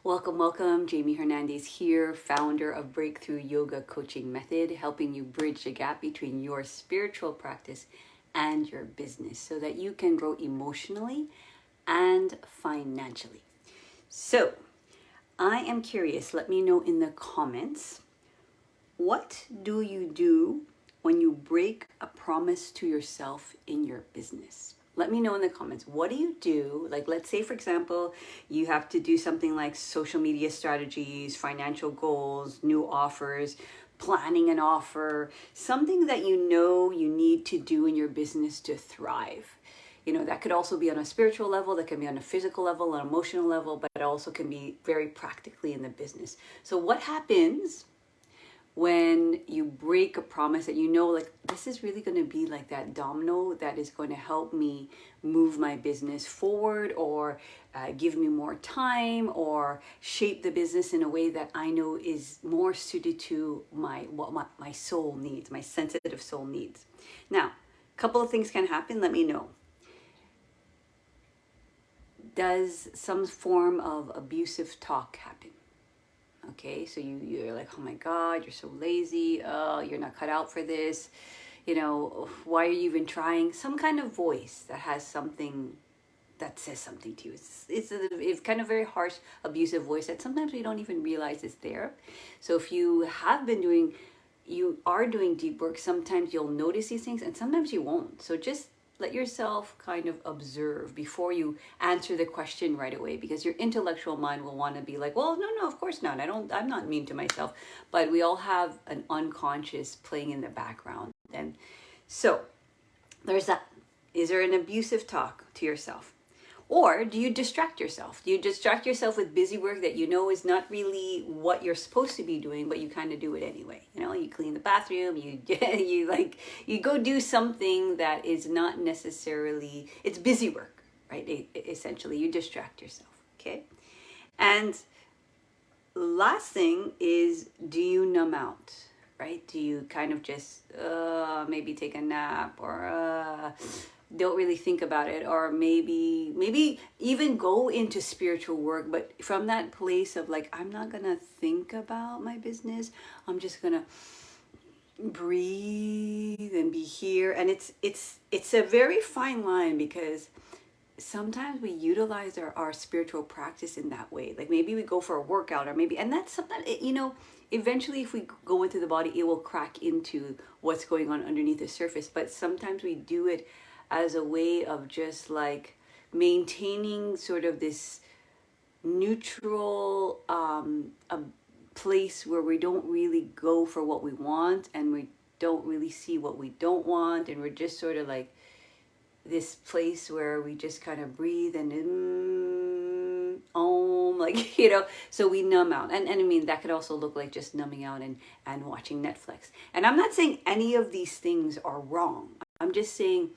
Welcome, welcome. Jamie Hernandez here, founder of Breakthrough Yoga Coaching Method, helping you bridge the gap between your spiritual practice and your business so that you can grow emotionally and financially. So, I am curious, let me know in the comments, what do you do when you break a promise to yourself in your business? Let me know in the comments. What do you do? Like, let's say, for example, you have to do something like social media strategies, financial goals, new offers, planning an offer, something that you know you need to do in your business to thrive. You know, that could also be on a spiritual level, that can be on a physical level, an emotional level, but it also can be very practically in the business. So what happens when you break a promise that you know, like, this is really going to be like that domino that is going to help me move my business forward, or give me more time, or shape the business in a way that I know is more suited to what my soul needs, my sensitive soul needs. Now, a couple of things can happen. Let me know. Does some form of abusive talk happen? Okay, so you're like, oh my God, you're so lazy. You're not cut out for this. You know, why are you even trying? Some kind of voice that has something that says something to you. It's kind of very harsh, abusive voice that sometimes we don't even realize is there. So if you are doing deep work, sometimes you'll notice these things and sometimes you won't. So just let yourself kind of observe before you answer the question right away, because your intellectual mind will want to be like, well, no, of course not. I'm not mean to myself. But we all have an unconscious playing in the background. And so there's that. Is there an abusive talk to yourself? Or do you distract yourself? Do you distract yourself with busy work that you know is not really what you're supposed to be doing, but you kind of do it anyway? You know, you clean the bathroom, you go do something that is not necessarily, it's busy work, right? Essentially, you distract yourself, okay? And last thing is, do you numb out? Right? Do you kind of just maybe take a nap, or don't really think about it, or maybe even go into spiritual work, but from that place of like, I'm not gonna think about my business, I'm just gonna breathe and be here. And it's a very fine line, because sometimes we utilize our spiritual practice in that way. Like maybe we go for a workout, or maybe, and that's sometimes, eventually if we go into the body, it will crack into what's going on underneath the surface. But sometimes we do it as a way of just like maintaining sort of this neutral a place where we don't really go for what we want, and we don't really see what we don't want, and we're just sort of like this place where we just kind of breathe and like, so we numb out. And I mean, that could also look like just numbing out and watching Netflix. And I'm not saying any of these things are wrong. I'm just saying,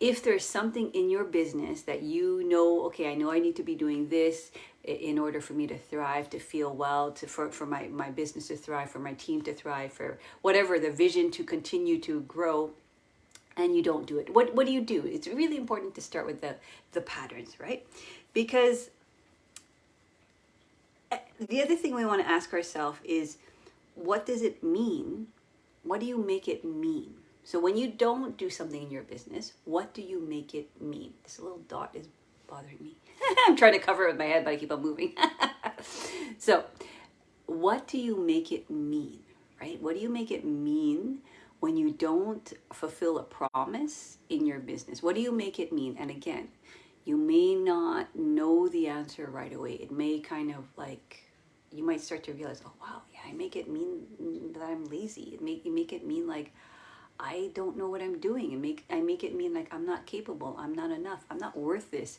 if there's something in your business that you know, okay, I know I need to be doing this in order for me to thrive, to feel well, for my business to thrive, for my team to thrive, for whatever, the vision to continue to grow, and you don't do it. What do you do? It's really important to start with the patterns, right? Because the other thing we want to ask ourselves is, what does it mean? What do you make it mean? So when you don't do something in your business, what do you make it mean? This little dot is bothering me. I'm trying to cover it with my head, but I keep on moving. So what do you make it mean, right? What do you make it mean when you don't fulfill a promise in your business? What do you make it mean? And again, you may not know the answer right away. It may kind of like, you might start to realize, oh wow, yeah, I make it mean that I'm lazy. You make it mean like, I don't know what I'm doing, and I make it mean like I'm not capable, I'm not enough, I'm not worth this.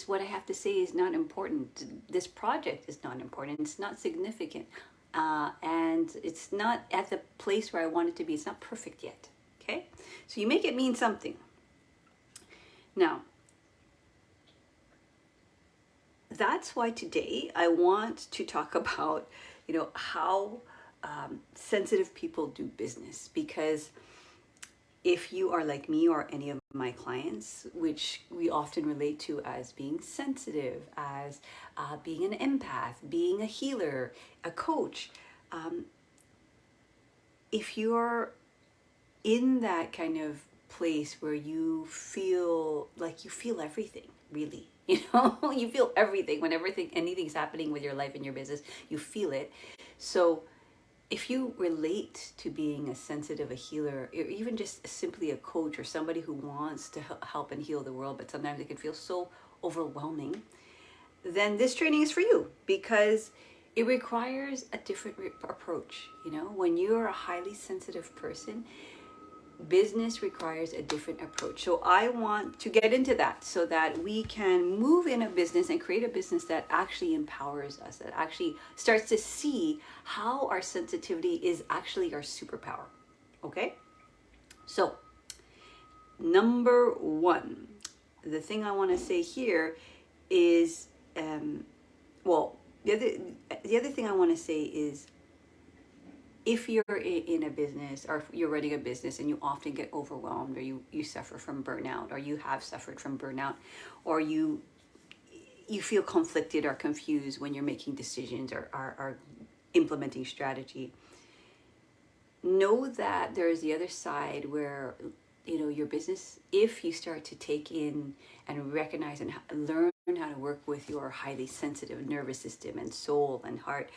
What I have to say is not important. This project is not important. It's not significant, and it's not at the place where I want it to be. It's not perfect yet. Okay, so you make it mean something. Now, that's why today I want to talk about, how sensitive people do business, because if you are like me or any of my clients, which we often relate to as being sensitive, as being an empath, being a healer, a coach, um, if you're in that kind of place where you feel like you feel everything, really, you feel everything when anything's happening with your life and your business, you feel it. So if you relate to being a sensitive, a healer, or even just simply a coach or somebody who wants to help and heal the world, but sometimes it can feel so overwhelming, then this training is for you, because it requires a different approach. When you're a highly sensitive person, business requires a different approach. So I want to get into that so that we can move in a business and create a business that actually empowers us, that actually starts to see how our sensitivity is actually our superpower. Okay? So, number one, the thing I want to say here is, well, the other thing I want to say is, if you're in a business, or if you're running a business and you often get overwhelmed, or you suffer from burnout, or you have suffered from burnout, or you feel conflicted or confused when you're making decisions or are implementing strategy, know that there is the other side where your business, if you start to take in and recognize and learn how to work with your highly sensitive nervous system and soul and heart,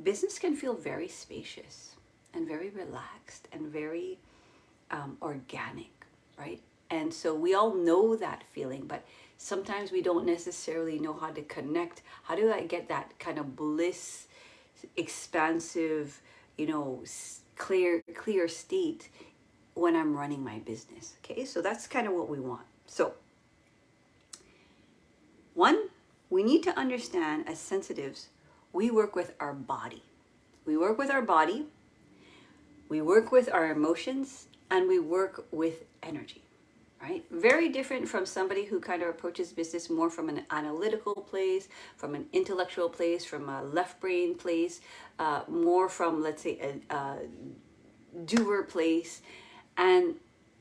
business can feel very spacious and very relaxed and very organic, right? And so we all know that feeling, but sometimes we don't necessarily know how to connect. How do I get that kind of bliss, expansive, clear state when I'm running my business? Okay, so that's kind of what we want. So, one, we need to understand, as sensitives, we work with our body. We work with our body, we work with our emotions, and we work with energy, right? Very different from somebody who kind of approaches business more from an analytical place, from an intellectual place, from a left brain place, more from, let's say, a doer place. And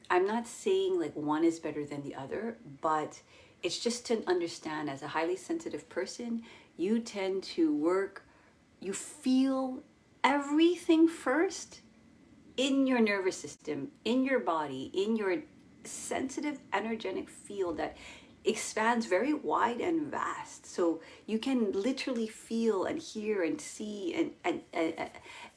I'm not saying like one is better than the other, but it's just to understand, as a highly sensitive person, you tend to work, you feel everything first in your nervous system, in your body, in your sensitive energetic field that expands very wide and vast. So you can literally feel and hear and see and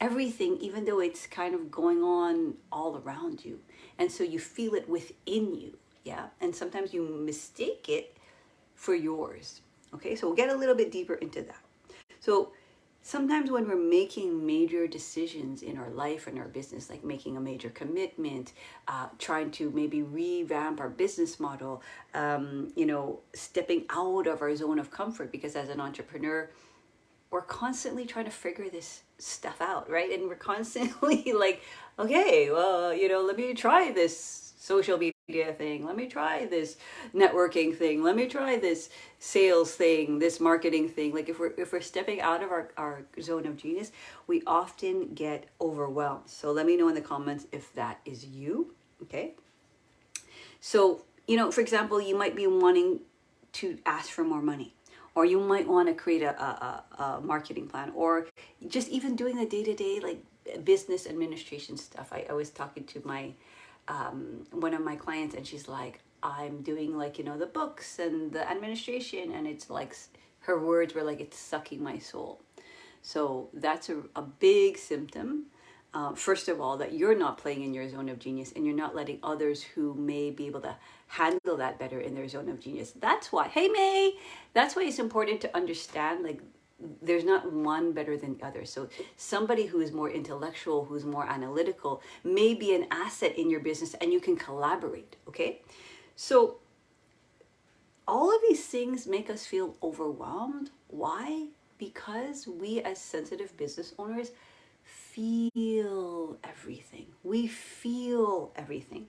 everything, even though it's kind of going on all around you. And so you feel it within you. Yeah. And sometimes you mistake it for yours. Okay. So we'll get a little bit deeper into that. So sometimes when we're making major decisions in our life and our business, like making a major commitment, trying to maybe revamp our business model, stepping out of our zone of comfort, because as an entrepreneur, we're constantly trying to figure this stuff out, right? And we're constantly like, okay, well, let me try this social media thing. Let me try this networking thing. Let me try this sales thing, this marketing thing. Like if we're stepping out of our zone of genius, we often get overwhelmed. So let me know in the comments if that is you. Okay. So, for example, you might be wanting to ask for more money, or you might want to create a marketing plan, or just even doing the day-to-day like business administration stuff. I was talking to my one of my clients, and she's like, I'm doing like the books and the administration, and it's like, her words were like, it's sucking my soul. So that's a big symptom. First of all, that you're not playing in your zone of genius, and you're not letting others who may be able to handle that better in their zone of genius. That's why, hey May, that's why it's important to understand, like, there's not one better than the other. So somebody who is more intellectual, who's more analytical, may be an asset in your business, and you can collaborate. Okay. So all of these things make us feel overwhelmed. Why? Because we, as sensitive business owners, feel everything. We feel everything.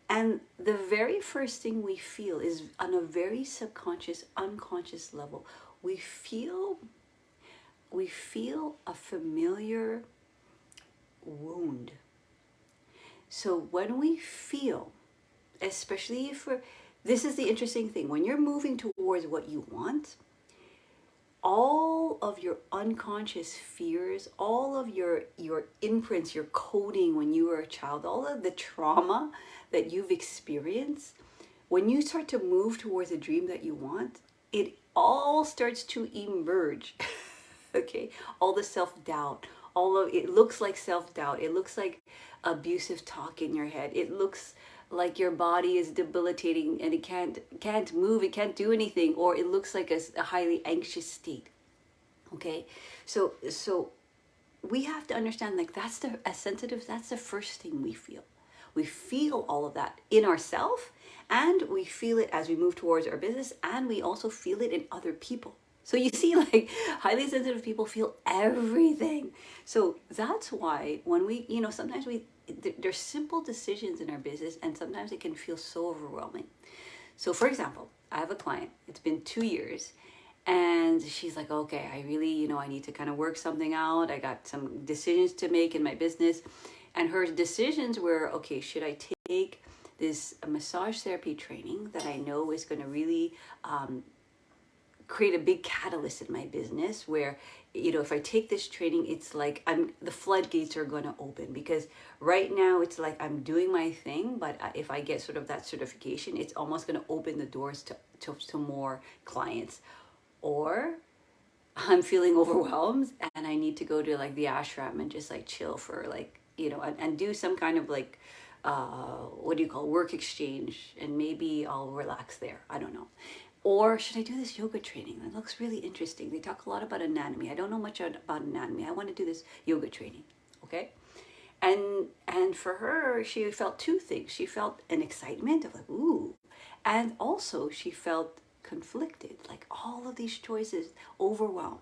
And the very first thing we feel is on a very subconscious, unconscious level. We feel a familiar wound. So when we feel, especially if we're, this is the interesting thing, when you're moving towards what you want, all of your unconscious fears, all of your imprints, your coding when you were a child, all of the trauma that you've experienced, when you start to move towards a dream that you want, it all starts to emerge. Okay, all the self-doubt, all of it looks like self-doubt, it looks like abusive talk in your head, it looks like your body is debilitating and it can't move, it can't do anything, or it looks like a highly anxious state. Okay, so we have to understand, like, that's the, as sensitive, that's the first thing we feel. We feel all of that in ourselves, and we feel it as we move towards our business, and we also feel it in other people. So you see, like, highly sensitive people feel everything. So that's why when we, sometimes there's simple decisions in our business, and sometimes it can feel so overwhelming. So for example, I have a client, it's been 2 years, and she's like, okay, I really, I need to kind of work something out. I got some decisions to make in my business. And her decisions were, okay, should I take this massage therapy training that I know is going to really create a big catalyst in my business, where, if I take this training, it's like the floodgates are going to open, because right now it's like I'm doing my thing, but if I get sort of that certification, it's almost going to open the doors to more clients. Or I'm feeling overwhelmed and I need to go to like the ashram and just like chill for like, and do some kind of like, what do you call, work exchange, and maybe I'll relax there. I don't know. Or should I do this yoga training? That looks really interesting. They talk a lot about anatomy. I don't know much about anatomy. I want to do this yoga training. Okay. And for her, she felt two things. She felt an excitement of like, ooh, and also she felt conflicted, like all of these choices, overwhelmed.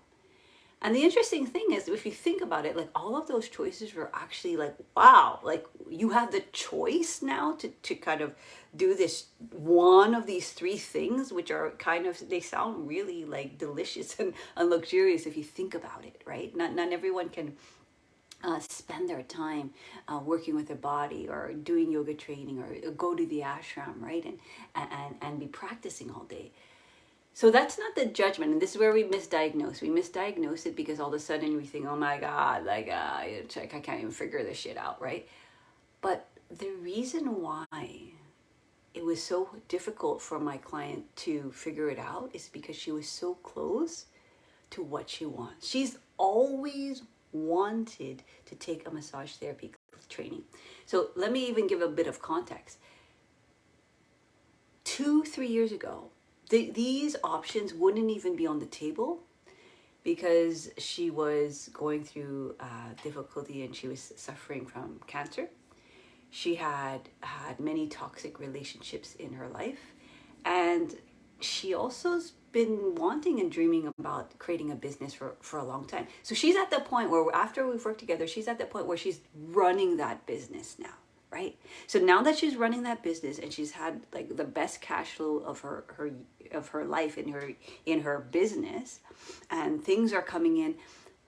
And the interesting thing is, if you think about it, like all of those choices were actually like, wow, like you have the choice now to kind of do this one of these three things, which are kind of, they sound really like delicious and luxurious if you think about it, right? Not everyone can spend their time working with their body, or doing yoga training, or go to the ashram, right? And be practicing all day. So that's not the judgment, and this is where we misdiagnose. We misdiagnose it because all of a sudden we think, oh my God, like I can't even figure this shit out, right? But the reason why it was so difficult for my client to figure it out is because she was so close to what she wants. She's always wanted to take a massage therapy training. So let me even give a bit of context. 2-3 years ago, these options wouldn't even be on the table, because she was going through difficulty and she was suffering from cancer. She had had many toxic relationships in her life, and she also's been wanting and dreaming about creating a business for a long time. So she's at the point where, after we've worked together, she's at the point where she's running that business now. Right? So now that she's running that business and she's had like the best cash flow of her life in her business, and things are coming in,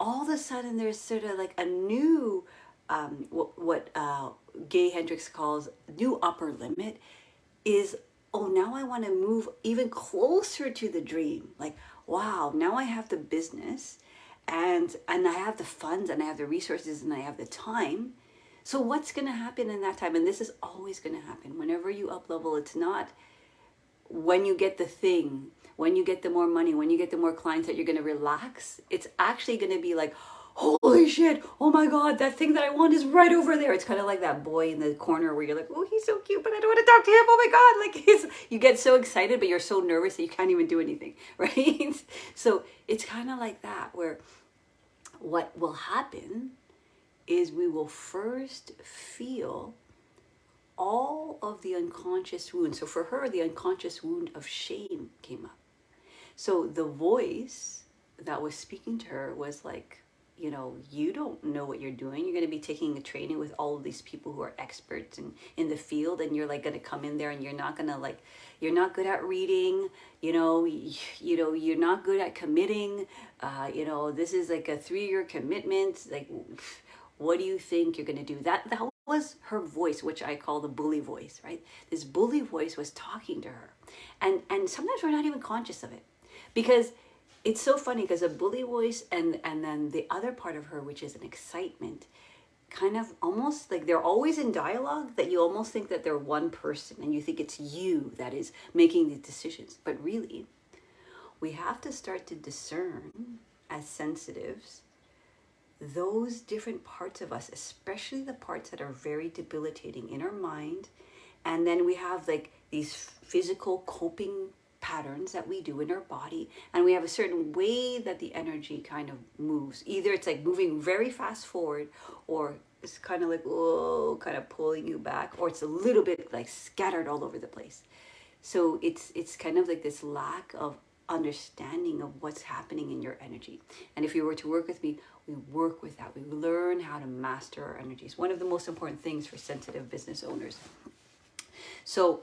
all of a sudden there's sort of like a new what Gay Hendricks calls new upper limit, is, oh, now I want to move even closer to the dream. Like, wow, now I have the business, and I have the funds, and I have the resources, and I have the time. So what's going to happen in that time? And this is always going to happen. Whenever you up level, it's not when you get the thing, when you get the more money, when you get the more clients that you're going to relax. It's actually going to be like, holy shit, oh my God, that thing that I want is right over there. It's kind of like that boy in the corner where you're like, oh, he's so cute, but I don't want to talk to him. Oh my God. Like, you get so excited, but you're so nervous that you can't even do anything, right? So it's kind of like that, where what will happen is we will first feel all of the unconscious wounds. So for her, the unconscious wound of shame came up. So the voice that was speaking to her was like, you don't know what you're doing. You're going to be taking a training with all of these people who are experts in the field, and you're like going to come in there and you're not going to like, you're not good at reading, you're not good at committing, this is like a 3-year commitment. Like, what do you think you're going to do? That was her voice, which I call the bully voice, right? This bully voice was talking to her. And sometimes we're not even conscious of it. Because it's so funny, because a bully voice and then the other part of her, which is an excitement, kind of almost like they're always in dialogue, that you almost think that they're one person and you think it's you that is making these decisions. But really, we have to start to discern as sensitives those different parts of us, especially the parts that are very debilitating in our mind. And then we have like these physical coping patterns that we do in our body, and we have a certain way that the energy kind of moves. Either it's like moving very fast forward, or it's kind of like, oh, kind of pulling you back, or it's a little bit like scattered all over the place. So it's kind of like this lack of understanding of what's happening in your energy. And if you were to work with me, we work with that. We learn how to master our energies. One of the most important things for sensitive business owners. So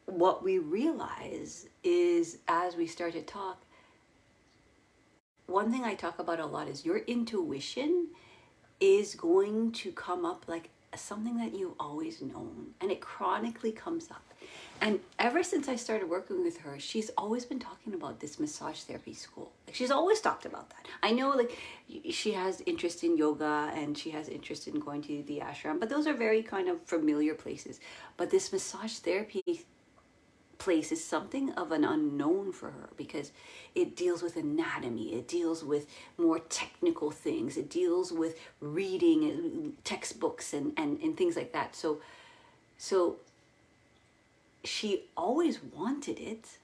what we realize is, as we start to talk, one thing I talk about a lot is your intuition is going to come up like something that you've always known, and it chronically comes up. And ever since I started working with her, she's always been talking about this massage therapy school. Like, she's always talked about that. I know, like, she has interest in yoga and she has interest in going to the ashram, but those are very kind of familiar places. But this massage therapy place is something of an unknown for her, because it deals with anatomy, it deals with more technical things, it deals with reading textbooks and things like that. So she always wanted it,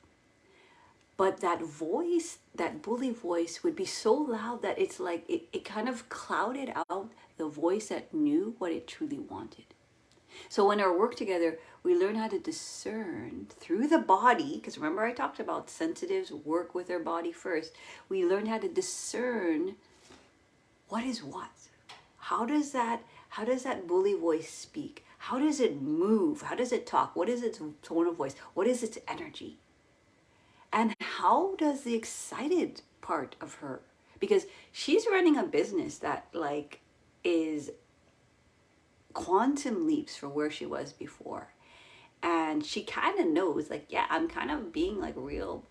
but that voice, that bully voice, would be so loud that it's like it kind of clouded out the voice that knew what it truly wanted. So in our work together, we learn how to discern through the body, because remember I talked about sensitives work with their body first. We learn how to discern what is what. How does that bully voice speak? How does it move? How does it talk? What is its tone of voice? What is its energy? And how does the excited part of her, because she's running a business that like is quantum leaps from where she was before. And she kind of knows, like, yeah, I'm kind of being like a real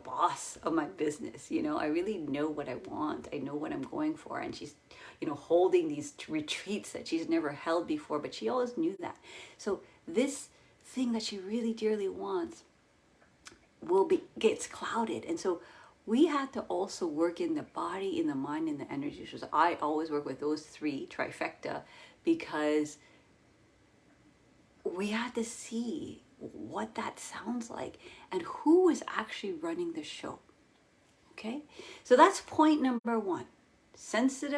boss of my business. You know, I really know what I want. I know what I'm going for. And she's, holding these retreats that she's never held before, but she always knew that. So this thing that she really dearly wants gets clouded. And so we had to also work in the body, in the mind, in the energy. So I always work with those three trifecta, because we had to see what that sounds like and who is actually running the show. Okay, so that's point number one.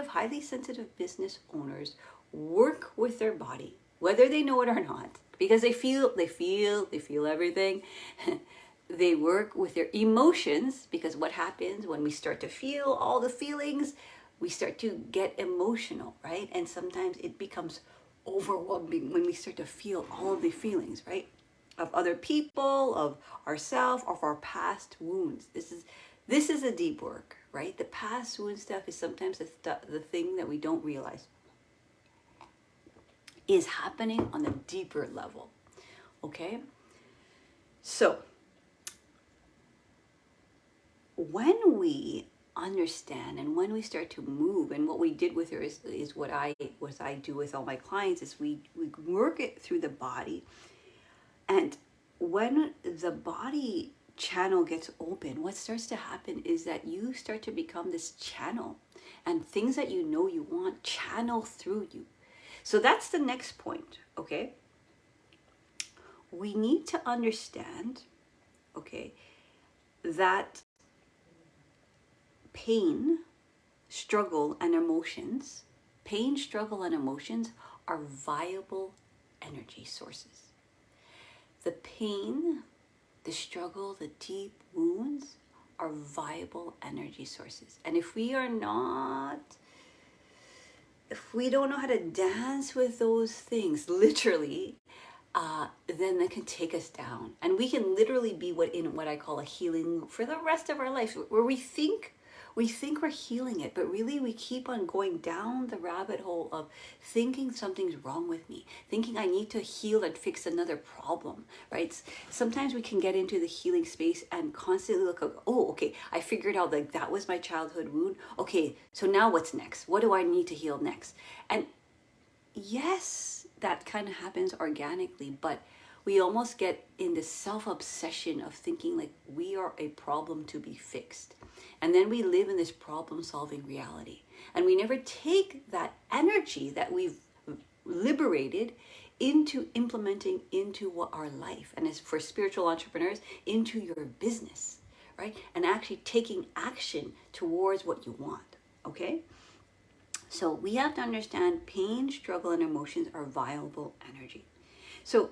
Highly sensitive business owners work with their body, whether they know it or not, because they feel everything. They work with their emotions, because what happens when we start to feel all the feelings, we start to get emotional, right? And sometimes it becomes overwhelming when we start to feel all of the feelings, right? Of other people, of ourselves, of our past wounds. This is a deep work, right? The past wound stuff is sometimes the thing that we don't realize is happening on a deeper level, okay? So when we understand and when we start to move, and what we did with her is what I do with all my clients, is we work it through the body. And when the body channel gets open, what starts to happen is that you start to become this channel, and things that you want channel through you. So that's the next point, okay? We need to understand, okay, that pain, struggle, and emotions are viable energy sources. The pain, the struggle, the deep wounds are viable energy sources. And if we don't know how to dance with those things, literally, then that can take us down. And we can literally be what I call a healing for the rest of our life, where we think we think we're healing it, but really we keep on going down the rabbit hole of thinking something's wrong with me, thinking I need to heal and fix another problem, right? Sometimes we can get into the healing space and constantly look, oh, okay, I figured out like that was my childhood wound. Okay, so now what's next? What do I need to heal next? And yes, that kind of happens organically, but we almost get in this self-obsession of thinking like we are a problem to be fixed. And then we live in this problem-solving reality. And we never take that energy that we've liberated into implementing into what our life, and as for spiritual entrepreneurs, into your business, right? And actually taking action towards what you want, okay? So we have to understand pain, struggle, and emotions are viable energy. So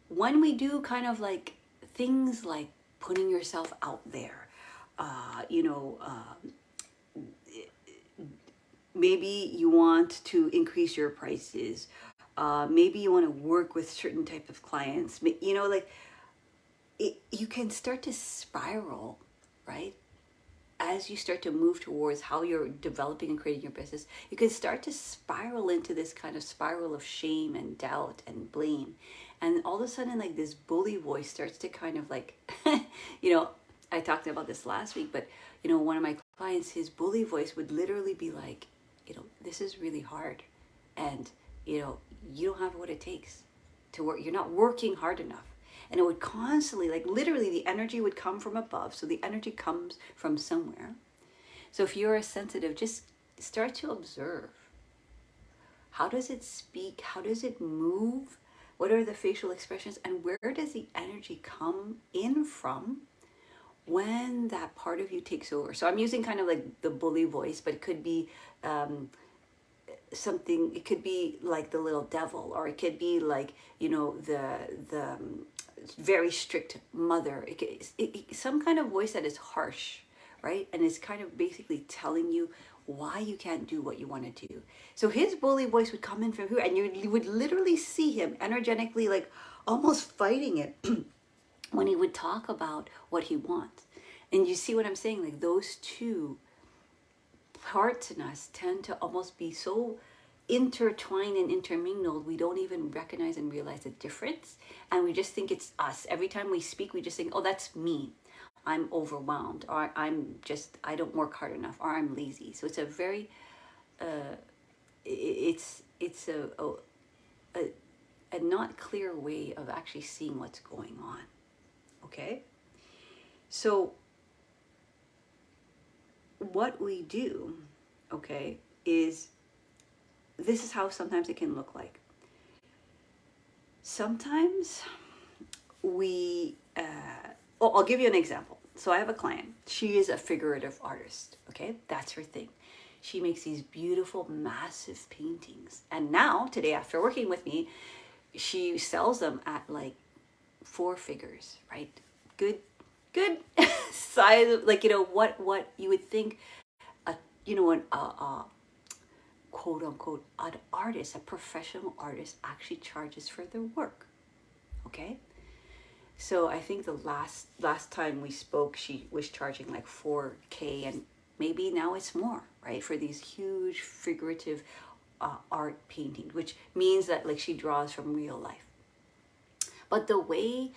when we do kind of like things like putting yourself out there, maybe you want to increase your prices, maybe you want to work with certain type of clients, you can start to spiral, right? As you start to move towards how you're developing and creating your business, you can start to spiral into this kind of spiral of shame and doubt and blame. And all of a sudden, like this bully voice starts to kind of like, I talked about this last week, but, one of my clients, his bully voice would literally be like, this is really hard. And, you don't have what it takes to work. You're not working hard enough. And it would constantly, like literally the energy would come from above. So the energy comes from somewhere. So if you're a sensitive, just start to observe. How does it speak? How does it move? What are the facial expressions? And where does the energy come in from when that part of you takes over? So I'm using kind of like the bully voice, but it could be something, it could be like the little devil, or it could be like, the very strict mother. Some kind of voice that is harsh, right? And is kind of basically telling you why you can't do what you want to do. So his bully voice would come in from here, and you would literally see him energetically, like almost fighting it when he would talk about what he wants. And you see what I'm saying? Like those two parts in us tend to almost be so intertwined and intermingled, we don't even recognize and realize the difference. And we just think it's us. Every time we speak, we just think, oh, that's me. I'm overwhelmed, or I don't work hard enough, or I'm lazy. So it's a very, it's a not clear way of actually seeing what's going on. Okay? So what we do, okay, is this is how sometimes it can look like. Sometimes I'll give you an example. So I have a client. She is a figurative artist, okay? That's her thing. She makes these beautiful, massive paintings. And now, today, after working with me, she sells them at like 4 figures, right? Good size, like, what you would think, quote unquote, an artist, a professional artist actually charges for their work, okay? So I think the last time we spoke, she was charging like 4K, and maybe now it's more, right? For these huge figurative art paintings, which means that like she draws from real life. But the way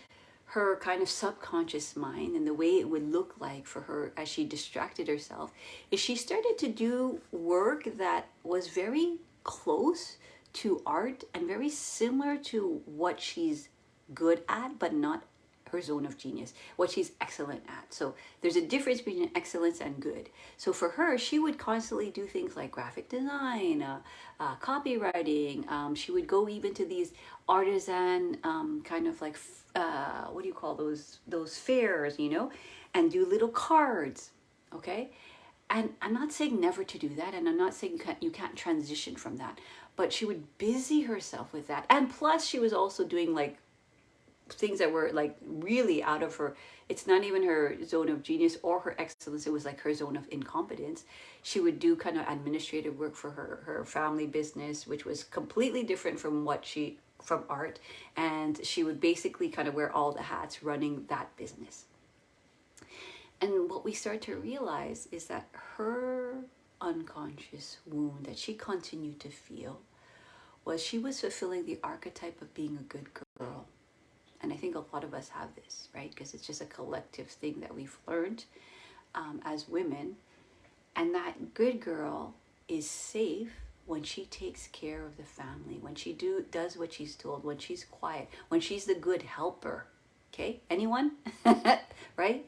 her kind of subconscious mind and the way it would look like for her as she distracted herself is she started to do work that was very close to art and very similar to what she's good at, but not her zone of genius, what she's excellent at. So there's a difference between excellence and good. So for her, she would constantly do things like graphic design, copywriting. She would go even to these artisan kind of like, what do you call those fairs, and do little cards, okay? And I'm not saying never to do that, and I'm not saying you can't transition from that, but she would busy herself with that. And plus she was also doing like things that were like really out of her, it's not even her zone of genius or her excellence, it was like her zone of incompetence. She would do kind of administrative work for her family business, which was completely different from from art, and she would basically kind of wear all the hats running that business. And what we start to realize is that her unconscious wound that she continued to feel was she was fulfilling the archetype of being a good girl. And I think a lot of us have this, right? Because it's just a collective thing that we've learned as women. And that good girl is safe when she takes care of the family, when she does what she's told, when she's quiet, when she's the good helper. Okay, anyone? Right?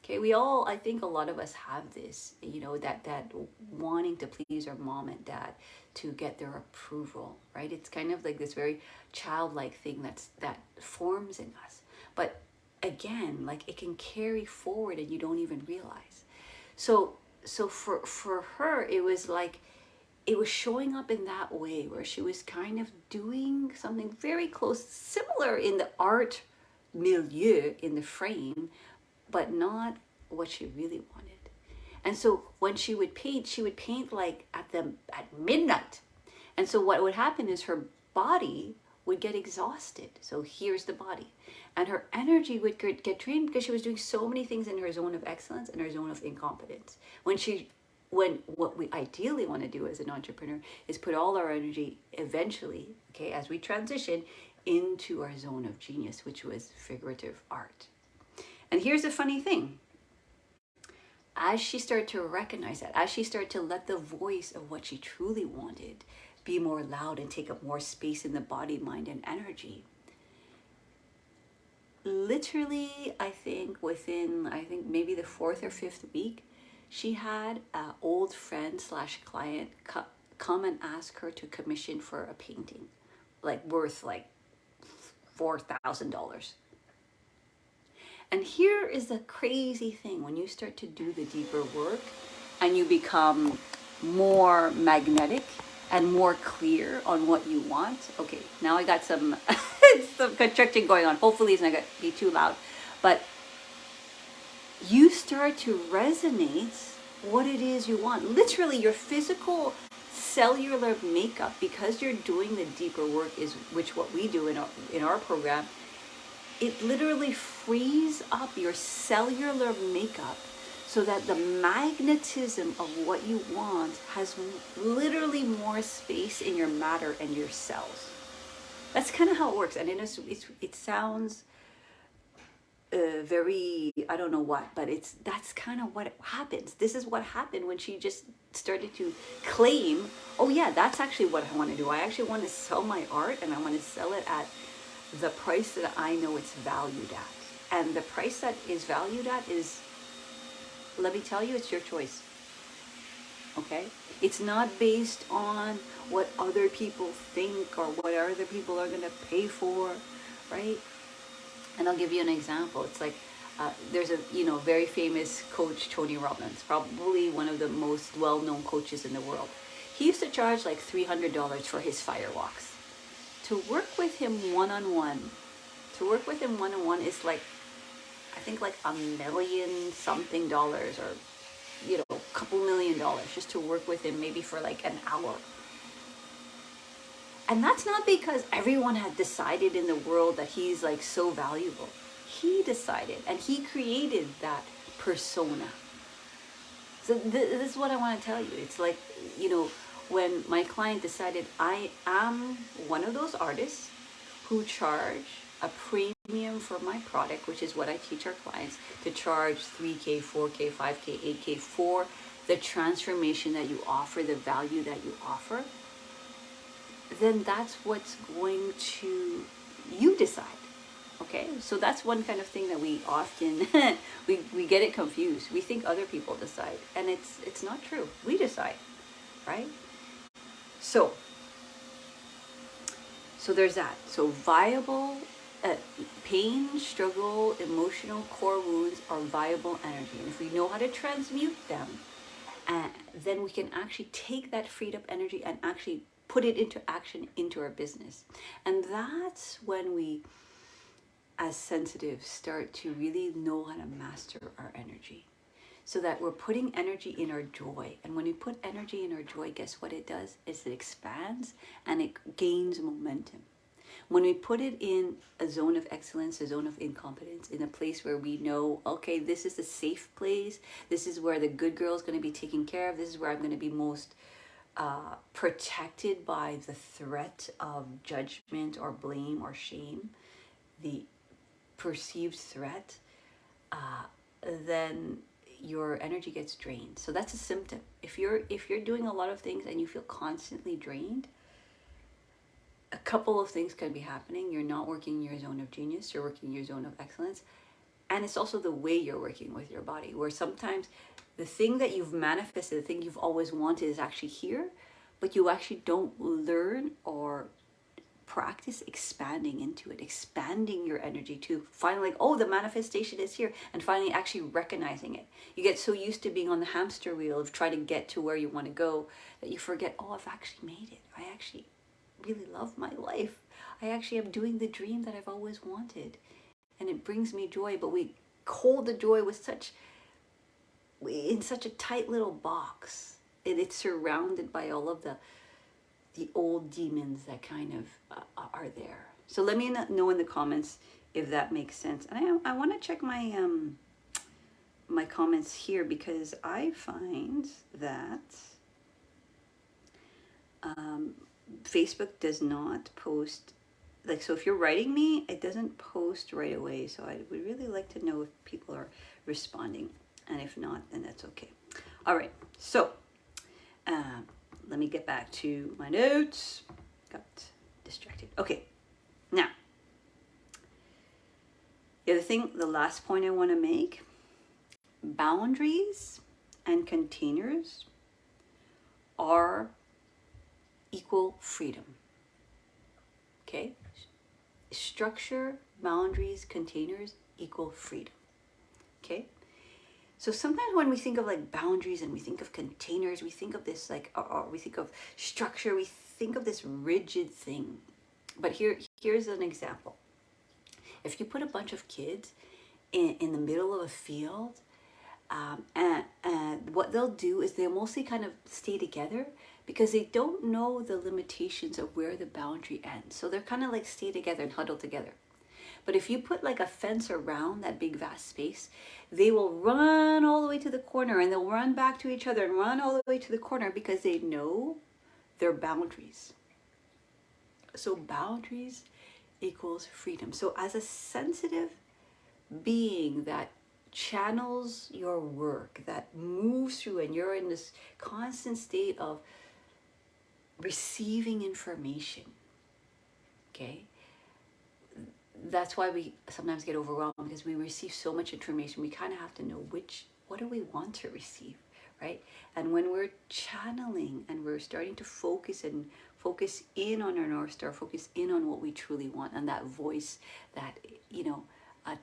Okay, we all, I think a lot of us have this, that wanting to please our mom and dad to get their approval, right? It's kind of like this very childlike thing that forms in us. But again, like it can carry forward and you don't even realize. So for her, it was like, it was showing up in that way where she was kind of doing something very close, similar in the art milieu, in the frame, but not what she really wanted. And so when she would paint like at midnight. And so what would happen is her body would get exhausted. So here's the body. And her energy would get drained because she was doing so many things in her zone of excellence and her zone of incompetence. When what we ideally want to do as an entrepreneur is put all our energy eventually, okay, as we transition into our zone of genius, which was figurative art. And here's the funny thing. As she started to recognize that, as she started to let the voice of what she truly wanted be more loud and take up more space in the body, mind, and energy, literally, I think maybe the 4th or 5th week, she had an old friend / client come and ask her to commission for a painting, like worth like $4,000. And here is the crazy thing. When you start to do the deeper work and you become more magnetic and more clear on what you want. Okay, now I got some construction going on. Hopefully it's not going to be too loud. But you start to resonate what it is you want. Literally, your physical cellular makeup, because you're doing the deeper work, which what we do in our program, it literally frees up your cellular makeup so that the magnetism of what you want has literally more space in your matter and your cells. That's kind of how it works. And it sounds very, I don't know what, but that's kind of what happens. This is what happened when she just started to claim, oh yeah, that's actually what I want to do. I actually want to sell my art, and I want to sell it at the price that I know it's valued at. And the price that is valued at is, let me tell you, it's your choice. Okay? It's not based on what other people think or what other people are going to pay for, right? And I'll give you an example. It's like there's a very famous coach, Tony Robbins, probably one of the most well-known coaches in the world. He used to charge like $300 for his fire walks. To work with him one-on-one is like, I think like $1 million something dollars, or a couple $1 million just to work with him, maybe for like an hour. And that's not because everyone had decided in the world that he's like so valuable. He decided, and he created that persona. So this is what I want to tell you. It's like, when my client decided, I am one of those artists who charge a premium for my product, which is what I teach our clients, to charge $3K, $4K, $5K, $8K for the transformation that you offer, the value that you offer, then that's what's going to, you decide. Okay, so that's one kind of thing that we often, we get it confused. We think other people decide, and it's not true. We decide, right? So there's that. So viable pain, struggle, emotional core wounds are viable energy. And if we know how to transmute them, then we can actually take that freed up energy and actually put it into action into our business. And that's when we, as sensitives, start to really know how to master our energy, so that we're putting energy in our joy. And when we put energy in our joy, guess what it does? Is it expands and it gains momentum. When we put it in a zone of excellence, a zone of incompetence, in a place where we know, okay, this is the safe place, this is where the good girl is going to be taken care of, this is where I'm going to be most protected by the threat of judgment or blame or shame, the perceived threat, then your energy gets drained. So that's a symptom. If you're doing a lot of things and you feel constantly drained, a couple of things can be happening. You're not working in your zone of genius, you're working in your zone of excellence. And it's also the way you're working with your body, where sometimes the thing that you've manifested, the thing you've always wanted is actually here, but you actually don't learn or practice expanding into it, expanding your energy to finally, like, oh, the manifestation is here, and finally actually recognizing it. You get so used to being on the hamster wheel of trying to get to where you want to go that you forget, oh, I've actually made it. I actually really love my life. I actually am doing the dream that I've always wanted, and it brings me joy. But we hold the joy with in such a tight little box, and it's surrounded by all of the old demons that kind of are there. So let me know in the comments if that makes sense. And I want to check my my comments here, because I find that Facebook does not post, like, so if you're writing me, it doesn't post right away. So I would really like to know if people are responding, and if not, then that's okay. All right, so let me get back to my notes. Got distracted. Okay, now the last point I want to make: boundaries and containers are equal freedom. Okay? Structure, boundaries, containers equal freedom. Okay? So sometimes when we think of like boundaries and we think of containers, we think of this like, or we think of structure, we think of this rigid thing. But here's an example. If you put a bunch of kids in the middle of a field, and what they'll do is they'll mostly kind of stay together because they don't know the limitations of where the boundary ends. So they're kind of like stay together and huddle together. But if you put like a fence around that big vast space, they will run all the way to the corner, and they'll run back to each other and run all the way to the corner because they know their boundaries. So boundaries equals freedom. So as a sensitive being that channels your work, that moves through, and you're in this constant state of receiving information, okay? That's why we sometimes get overwhelmed, because we receive so much information. We kind of have to know what do we want to receive, right? And when we're channeling and we're starting to focus in on our North Star, focus in on what we truly want, and that voice that,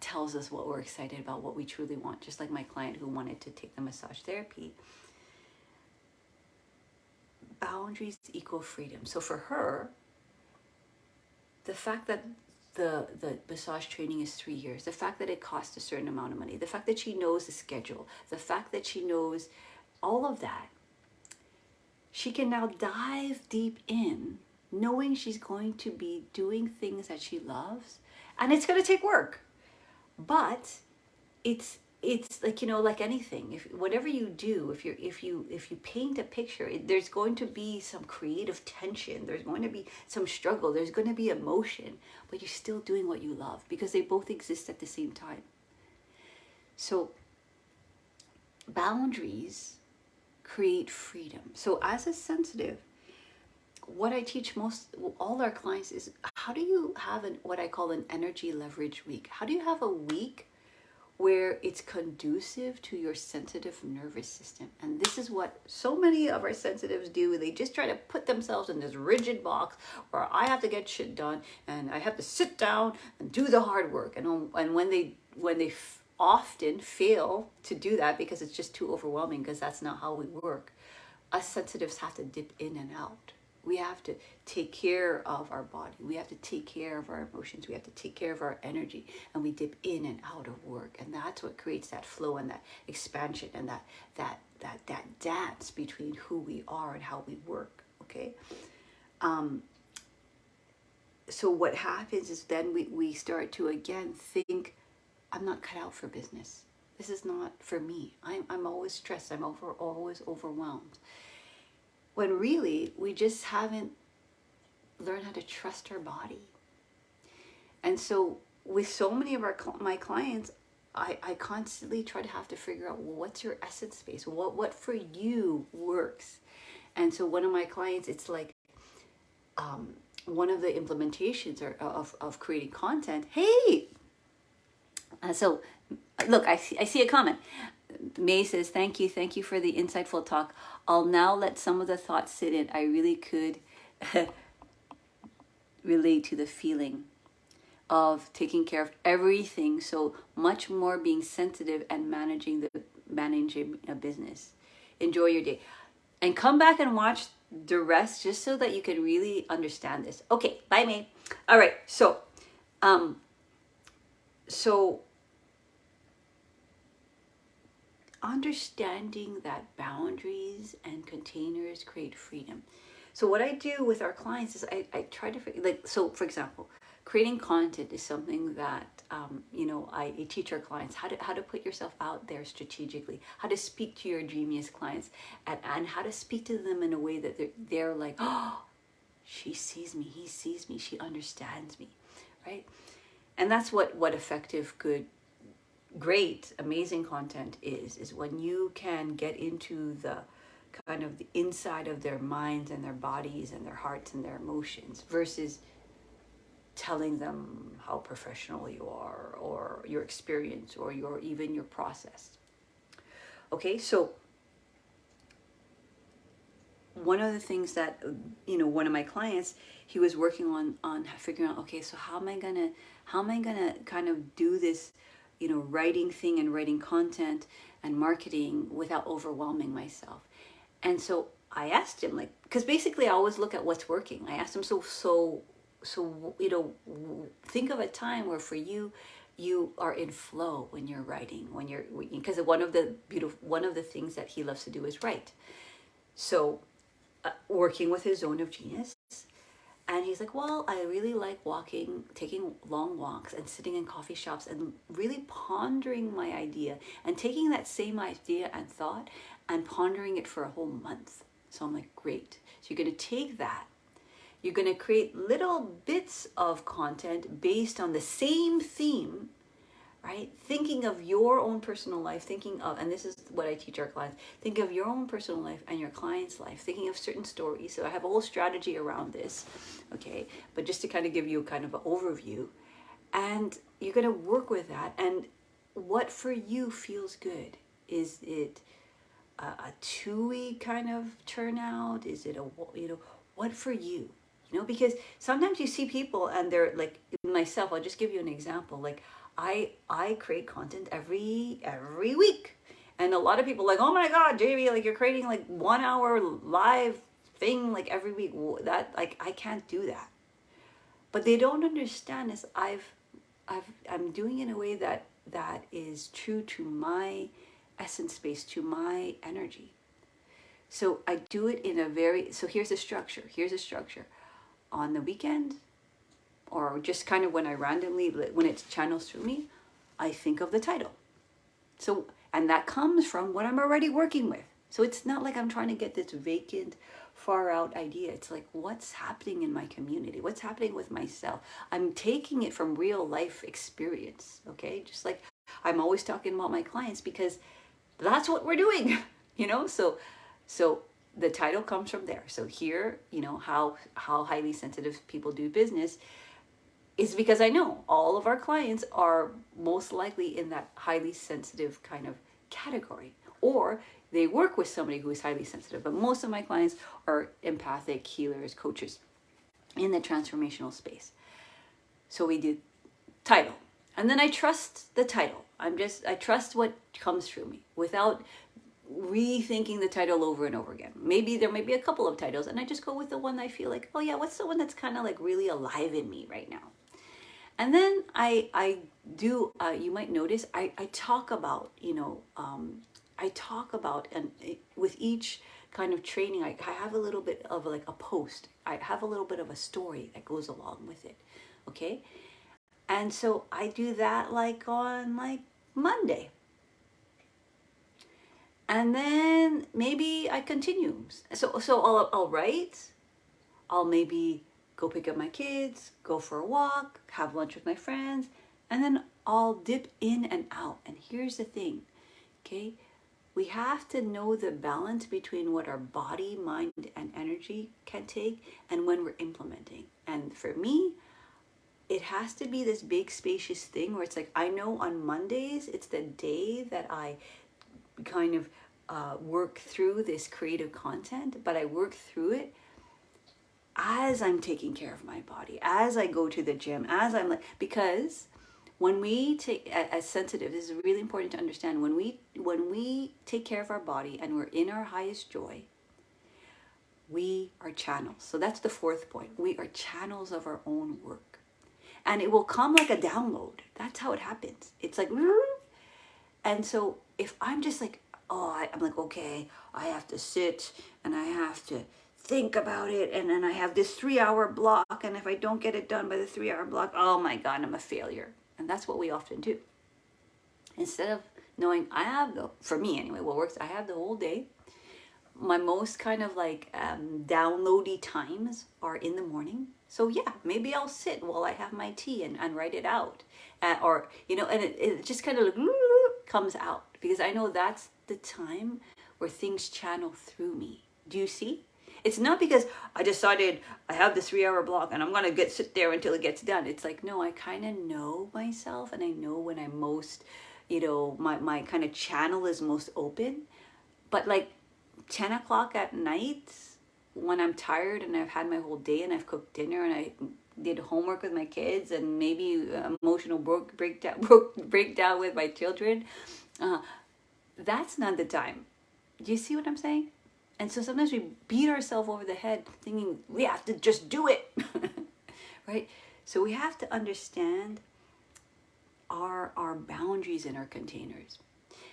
tells us what we're excited about, what we truly want. Just like my client who wanted to take the massage therapy. Boundaries equal freedom. So for her, the fact that the massage training is 3 years, the fact that it costs a certain amount of money, the fact that she knows the schedule, the fact that she knows all of that, she can now dive deep in, knowing she's going to be doing things that she loves, and it's going to take work. But it's like, like anything. If whatever you do, if you paint a picture, there's going to be some creative tension. There's going to be some struggle. There's going to be emotion, but you're still doing what you love because they both exist at the same time. So boundaries create freedom. So as a sensitive, what I teach all our clients is, how do you have what I call an energy leverage week? How do you have a week where it's conducive to your sensitive nervous system? And this is what so many of our sensitives do. They just try to put themselves in this rigid box where I have to get shit done and I have to sit down and do the hard work. And when they often fail to do that because it's just too overwhelming, because that's not how we work, us sensitives have to dip in and out. We have to take care of our body. We have to take care of our emotions. We have to take care of our energy, and we dip in and out of work. And that's what creates that flow and that expansion and that dance between who we are and how we work. Okay. so what happens is then we start to again think, I'm not cut out for business. This is not for me. I'm always stressed. I'm always overwhelmed. When really we just haven't learned how to trust our body. And so with so many of my clients, I constantly try to have to figure out, well, what's your essence space? What for you works? And so one of my clients, it's like one of the implementations of creating content. Hey, so look, I see a comment. May says, thank you for the insightful talk. I'll now let some of the thoughts sit in. I really could relate to the feeling of taking care of everything, so much more being sensitive and managing a business. Enjoy your day, and come back and watch the rest just so that you can really understand this. Okay, bye, May. All right, so understanding that boundaries and containers create freedom. So what I do with our clients is I try to, like, so for example, creating content is something that I teach our clients how to put yourself out there strategically, how to speak to your dreamiest clients, and how to speak to them in a way that they're like, oh, she sees me, he sees me, she understands me, right? And that's what effective, good, great, amazing content is when you can get into the kind of the inside of their minds and their bodies and their hearts and their emotions, versus telling them how professional you are or your experience or even your process. Okay, so one of the things that one of my clients, he was working on figuring out, okay, so how am I gonna kind of do this writing thing and writing content and marketing without overwhelming myself. And so I asked him, like, because basically I always look at what's working. I asked him, so think of a time where for you are in flow when you're writing, because one of the things that he loves to do is write. So working with his zone of genius. And he's like, well, I really like walking, taking long walks and sitting in coffee shops and really pondering my idea and taking that same idea and thought and pondering it for a whole month. So I'm like, great. So you're going to take that. You're going to create little bits of content based on the same theme, right? Thinking of your own personal life, and this is what I teach our clients, think of your own personal life and your client's life, thinking of certain stories. So I have a whole strategy around this, okay? But just to kind of give you kind of an overview, and you're going to work with that. And what for you feels good? Is it a 2-week kind of turnout? Is it what for you? Because sometimes you see people and they're like, myself, I'll just give you an example. Like, I create content every week, and a lot of people are like, oh my God, JB, like you're creating like 1 hour live thing like every week. That, like, I can't do that. But they don't understand is I'm doing it in a way that is true to my essence space, to my energy. So I do it in so here's a structure. On the weekend, or just kind of when it channels through me, I think of the title. So, and that comes from what I'm already working with. So it's not like I'm trying to get this vacant, far out idea. It's like, what's happening in my community? What's happening with myself? I'm taking it from real life experience, okay? Just like I'm always talking about my clients, because that's what we're doing, So the title comes from there. So here, how highly sensitive people do business is because I know all of our clients are most likely in that highly sensitive kind of category, or they work with somebody who is highly sensitive. But most of my clients are empathic healers, coaches in the transformational space. So we do title, and then I trust the title. I trust what comes through me without rethinking the title over and over again. Maybe there may be a couple of titles, and I just go with the one I feel like, oh yeah, what's the one that's kind of like really alive in me right now? And then I do, you might notice, I talk about, and with each kind of training, I have a little bit of like a post. I have a little bit of a story that goes along with it. Okay. And so I do that like on like Monday. And then maybe I continue. So I'll write. I'll maybe go pick up my kids, go for a walk, have lunch with my friends, and then I'll dip in and out. And here's the thing, okay? We have to know the balance between what our body, mind, and energy can take and when we're implementing. And for me, it has to be this big spacious thing where it's like, I know on Mondays, it's the day that I kind of work through this creative content, but I work through it as I'm taking care of my body, as I go to the gym, as I'm like, because when we take, as sensitive, this is really important to understand, when we take care of our body and we're in our highest joy, we are channels. So that's the fourth point. We are channels of our own work. And it will come like a download. That's how it happens. It's like, and so if I'm just like, I'm like, okay, I have to sit and I have to think about it, and then I have this 3-hour block, and if I don't get it done by the 3-hour block, oh my God, I'm a failure. And that's what we often do. Instead of knowing for me anyway, what works, I have the whole day. My most kind of like downloady times are in the morning. So yeah, maybe I'll sit while I have my tea and write it out. Or, and it just kind of like comes out, because I know that's the time where things channel through me. Do you see? It's not because I decided I have the 3-hour block and I'm going to sit there until it gets done. It's like, no, I kind of know myself, and I know when I'm most, my kind of channel is most open. But like 10 o'clock at night, when I'm tired and I've had my whole day and I've cooked dinner and I did homework with my kids and maybe emotional breakdown with my children, that's not the time. Do you see what I'm saying? And so sometimes we beat ourselves over the head thinking we have to just do it, right? So we have to understand our boundaries in our containers.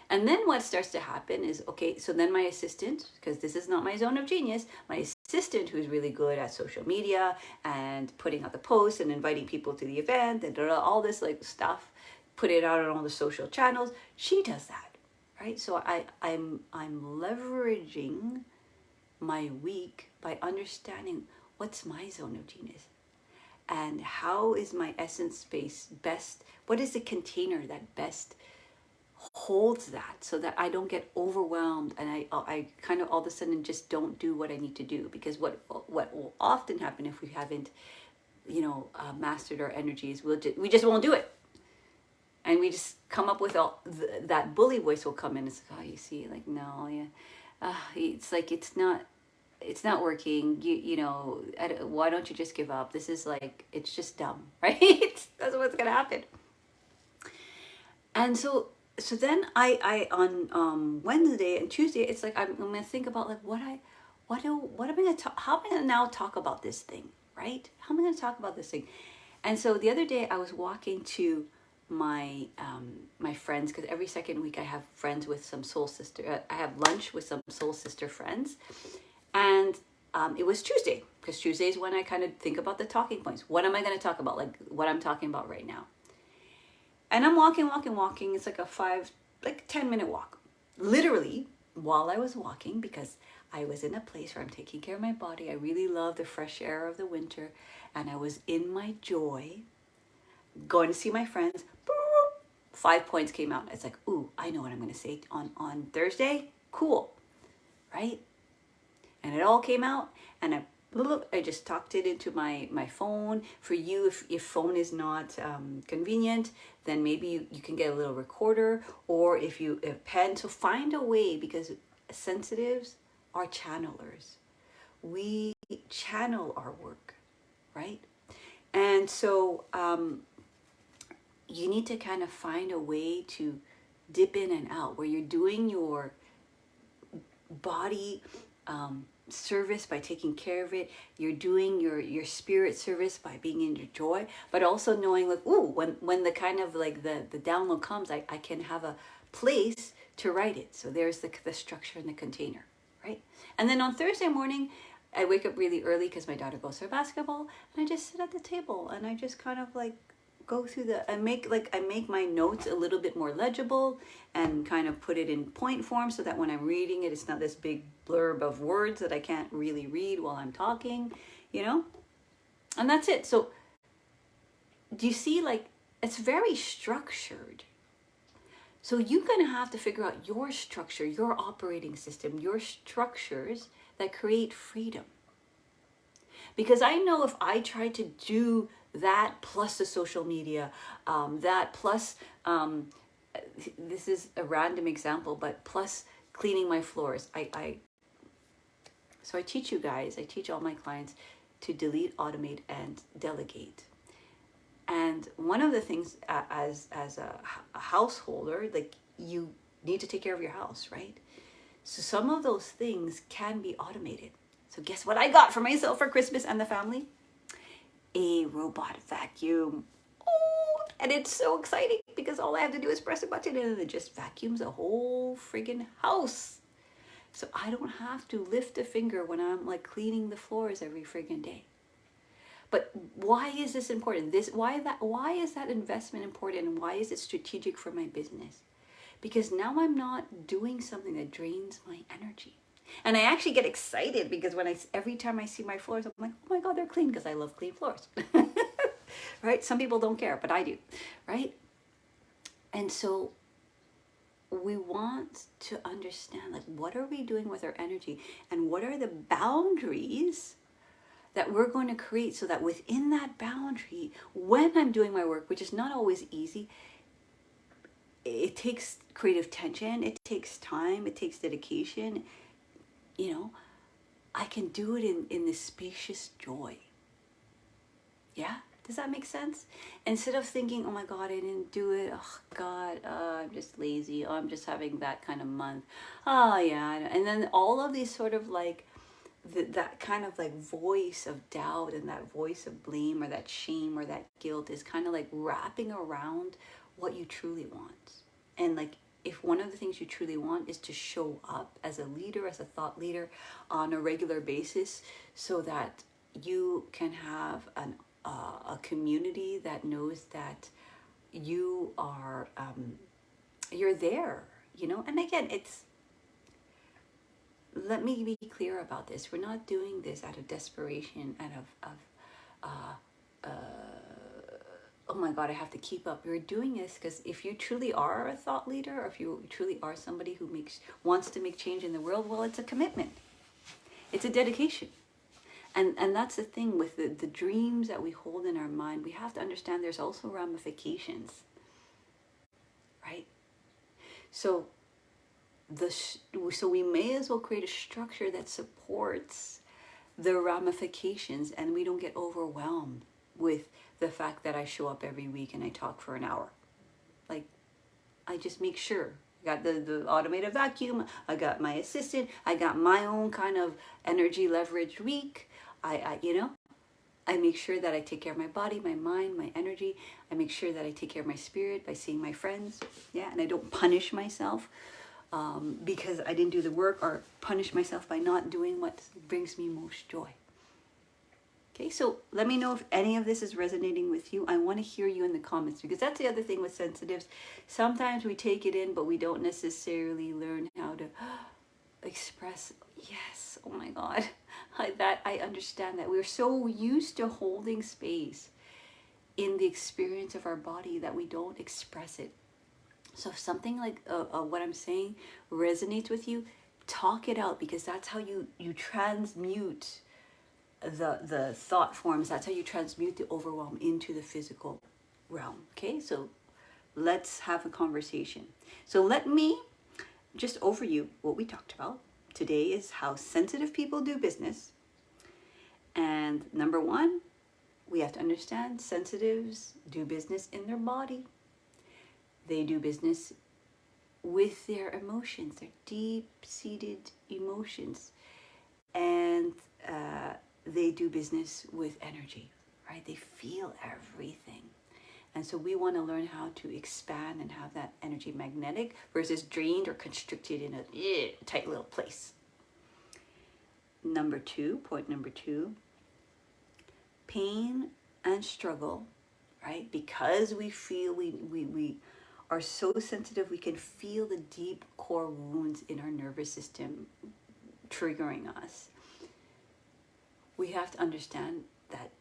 And then what starts to happen is, okay, so then my assistant, because this is not my zone of genius, my assistant, who's really good at social media and putting out the posts and inviting people to the event and all this like stuff, put it out on all the social channels, she does that, right? So I'm leveraging my week by understanding what's my zone of genius and how is my essence space best, what is the container that best holds that, so that I don't get overwhelmed and I kind of all of a sudden just don't do what I need to do. Because what will often happen if we haven't mastered our energies, we just won't do it, and we just come up with all that bully voice will come in. It's like, oh, you see, like, no, yeah. It's like, it's not working. Why don't you just give up? This is like, it's just dumb, right? That's what's gonna happen. And so then I on Wednesday and Tuesday, it's like I'm gonna think about like how am I gonna now talk about this thing, right? How am I gonna talk about this thing? And so the other day I was walking to my friends, because every second week I have friends with some soul sister. I have lunch with some soul sister friends, and it was Tuesday, because Tuesday is when I kind of think about the talking points. What am I going to talk about? Like what I'm talking about right now. And I'm walking. It's like a 10-minute walk. Literally, while I was walking, because I was in a place where I'm taking care of my body. I really love the fresh air of the winter, and I was in my joy, going to see my friends. 5 points came out. It's like, ooh, I know what I'm going to say on Thursday. Cool, right? And it all came out, and I just tucked it into my phone. For you, if phone is not convenient, then maybe you can get a little recorder, or if pen. So find a way, because sensitives are channelers. We channel our work, right? And so you need to kind of find a way to dip in and out, where you're doing your body service by taking care of it. You're doing your spirit service by being in your joy, but also knowing like, ooh, when the kind of like the download comes, I can have a place to write it. So there's the structure and the container, right? And then on Thursday morning, I wake up really early because my daughter goes to basketball, and I just sit at the table and I just kind of like go through I make my notes a little bit more legible and kind of put it in point form so that when I'm reading it, it's not this big blurb of words that I can't really read while I'm talking, you know? And that's it. So do you see, like, it's very structured. So you're going to have to figure out your structure, your operating system, your structures that create freedom. Because I know if I try to do that plus the social media, that plus, this is a random example, but plus cleaning my floors. So I teach you guys, I teach all my clients to delete, automate, and delegate. And one of the things as a householder, like, you need to take care of your house, right? So some of those things can be automated. So guess what I got for myself for Christmas and the family? A robot vacuum. Oh, and it's so exciting because all I have to do is press a button and it just vacuums the whole friggin' house. So I don't have to lift a finger when I'm like cleaning the floors every friggin' day. But why is this important? Why is that investment important, and why is it strategic for my business? Because now I'm not doing something that drains my energy. And I actually get excited because every time I see my floors, I'm like, oh my God, they're clean, because I love clean floors. Right? Some people don't care, but I do, right? And so we want to understand, like, what are we doing with our energy, and what are the boundaries that we're going to create so that within that boundary, when I'm doing my work, which is not always easy, it takes creative tension, it takes time, it takes dedication, you know, I can do it in this spacious joy. Yeah? Does that make sense? Instead of thinking, oh my God, I didn't do it. Oh God, I'm just lazy. Oh, I'm just having that kind of month. Oh yeah. And then all of these sort of like, that kind of like voice of doubt and that voice of blame or that shame or that guilt is kind of like wrapping around what you truly want. And like, if one of the things you truly want is to show up as a leader, as a thought leader on a regular basis, so that you can have a community that knows that you are, you're there, you know? And again, let me be clear about this. We're not doing this out of desperation, out of oh my God, I have to keep up. We're doing this because if you truly are a thought leader, or if you truly are somebody who wants to make change in the world, well, it's a commitment. It's a dedication. And that's the thing with the dreams that we hold in our mind. We have to understand there's also ramifications, right? So we may as well create a structure that supports the ramifications, and we don't get overwhelmed with the fact that I show up every week and I talk for an hour. Like, I just make sure. I got the automated vacuum, I got my assistant, I got my own kind of energy leveraged week. I make sure that I take care of my body, my mind, my energy. I make sure that I take care of my spirit by seeing my friends. Yeah, and I don't punish myself because I didn't do the work, or punish myself by not doing what brings me most joy. Okay, so let me know if any of this is resonating with you. I want to hear you in the comments, because that's the other thing with sensitives. Sometimes we take it in, but we don't necessarily learn how to express, yes, oh my God, I understand that. We're so used to holding space in the experience of our body that we don't express it. So if something like what I'm saying resonates with you, talk it out, because that's how you transmute the thought forms. That's how you transmute the overwhelm into the physical realm. Okay, so let's have a conversation. So let me just overview what we talked about. Today is how sensitive people do business. And number one, we have to understand sensitives do business in their body. They do business with their emotions, their deep-seated emotions. And they do business with energy, right? They feel everything. And so we want to learn how to expand and have that energy magnetic versus drained or constricted in a tight little place. point number two, pain and struggle, right? Because we feel we are so sensitive, we can feel the deep core wounds in our nervous system triggering us. We have to understand that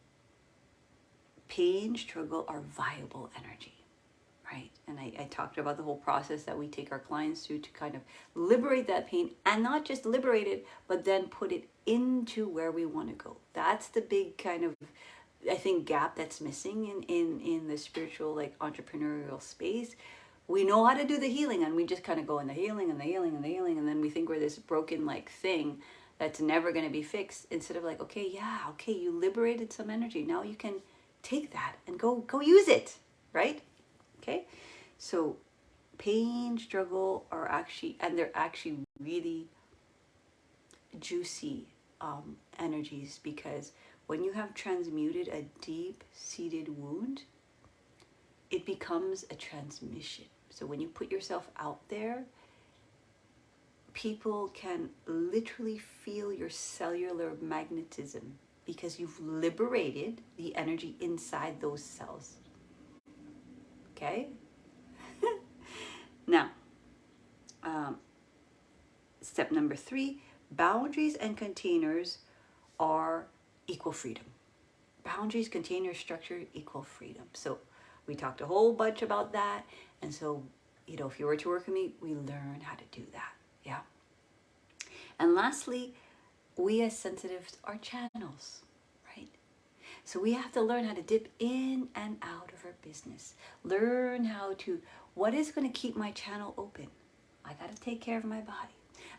pain, struggle are viable energy, right? And I talked about the whole process that we take our clients through to kind of liberate that pain, and not just liberate it, but then put it into where we want to go. That's the big kind of, I think, gap that's missing in the spiritual, like, entrepreneurial space. We know how to do the healing, and we just kind of go in the healing and the healing and the healing, and then we think we're this broken, like, thing that's never going to be fixed, instead of like, okay, you liberated some energy. Now you can take that and go use it, right? Okay, so pain, struggle are actually, and they're actually really juicy energies, because when you have transmuted a deep-seated wound, it becomes a transmission. So when you put yourself out there, people can literally feel your cellular magnetism, because you've liberated the energy inside those cells. Okay? Now, step number three, boundaries and containers are equal freedom. Boundaries, container, structure, equal freedom. So we talked a whole bunch about that. And so, if you were to work with me, we learn how to do that. Yeah. And lastly, we as sensitives are channels, right? So we have to learn how to dip in and out of our business. Learn how to, what is going to keep my channel open? I got to take care of my body.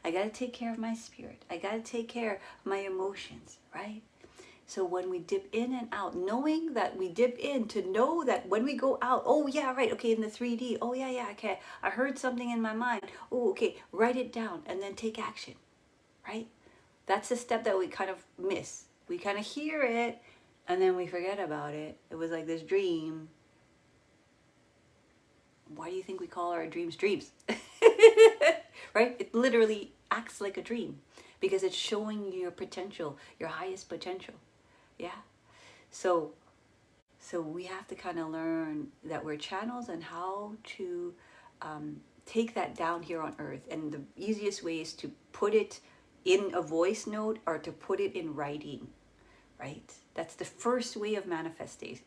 I got to take care of my spirit. I got to take care of my emotions, right? So when we dip in and out, knowing that we dip in, to know that when we go out, oh yeah, right, okay, in the 3D, oh yeah, okay, I heard something in my mind, oh okay, write it down and then take action, right? That's the step that we kind of miss. We kind of hear it and then we forget about it. It was like this dream. Why do you think we call our dreams dreams? Right? It literally acts like a dream because it's showing you your potential, your highest potential. Yeah. So we have to kind of learn that we're channels and how to take that down here on earth. And the easiest way is to put it in a voice note or to put it in writing, right? That's the first way of manifesting.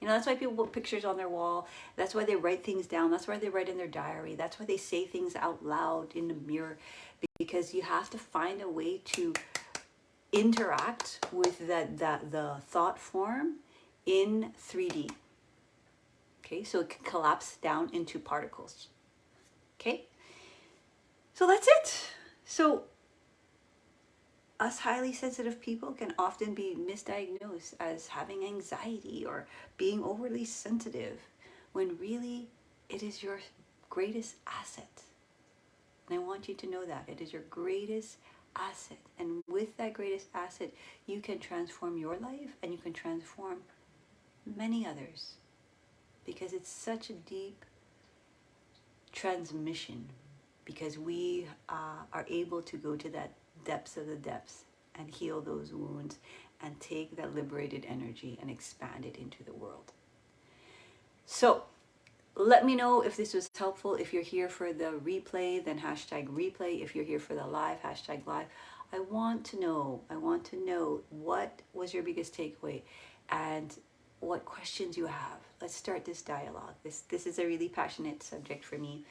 That's why people put pictures on their wall. That's why they write things down. That's why they write in their diary. That's why they say things out loud in the mirror, because you have to find a way to interact with the thought form in 3D. Okay, so it can collapse down into particles. Okay, so that's it. So us highly sensitive people can often be misdiagnosed as having anxiety or being overly sensitive, when really it is your greatest asset. And I want you to know that it is your greatest asset. And with that greatest asset, you can transform your life and you can transform many others, because it's such a deep transmission, because we are able to go to that depths of the depths and heal those wounds and take that liberated energy and expand it into the world. So let me know if this was helpful. If you're here for the replay, then #replay. If you're here for the live, #live. I want to know what was your biggest takeaway and what questions you have. Let's start this dialogue. This is a really passionate subject for me.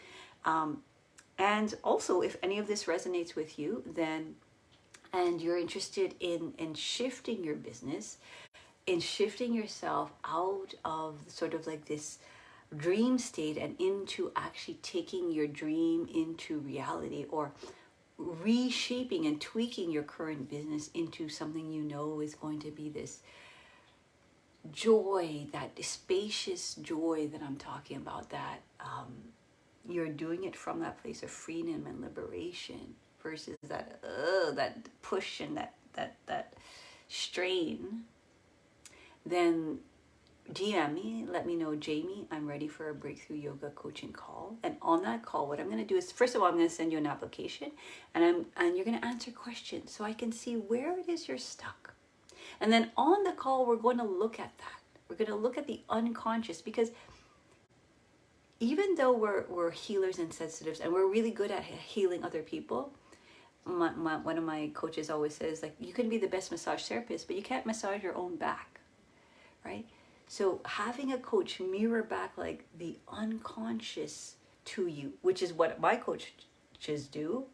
And also, if any of this resonates with you, then, and you're interested in shifting your business, in shifting yourself out of sort of like this dream state and into actually taking your dream into reality, or reshaping and tweaking your current business into something is going to be this joy, that spacious joy that I'm talking about, that you're doing it from that place of freedom and liberation versus that push and that strain, then DM me, let me know, Jamie, I'm ready for a breakthrough yoga coaching call. And on that call, what I'm going to do is, first of all, I'm going to send you an application, and you're going to answer questions so I can see where it is you're stuck. And then on the call, we're going to look at that. We're going to look at the unconscious, because even though we're healers and sensitives and we're really good at healing other people, one of my coaches always says, like, you can be the best massage therapist, but you can't massage your own back, right? So having a coach mirror back like the unconscious to you, which is what my coaches do,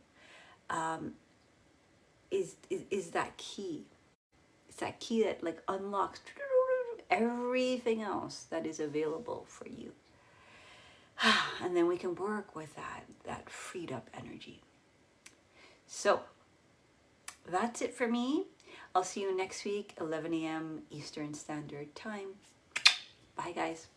is that key. It's that key that like unlocks everything else that is available for you. And then we can work with that freed up energy. So that's it for me. I'll see you next week, 11 a.m. Eastern Standard Time. Bye, guys.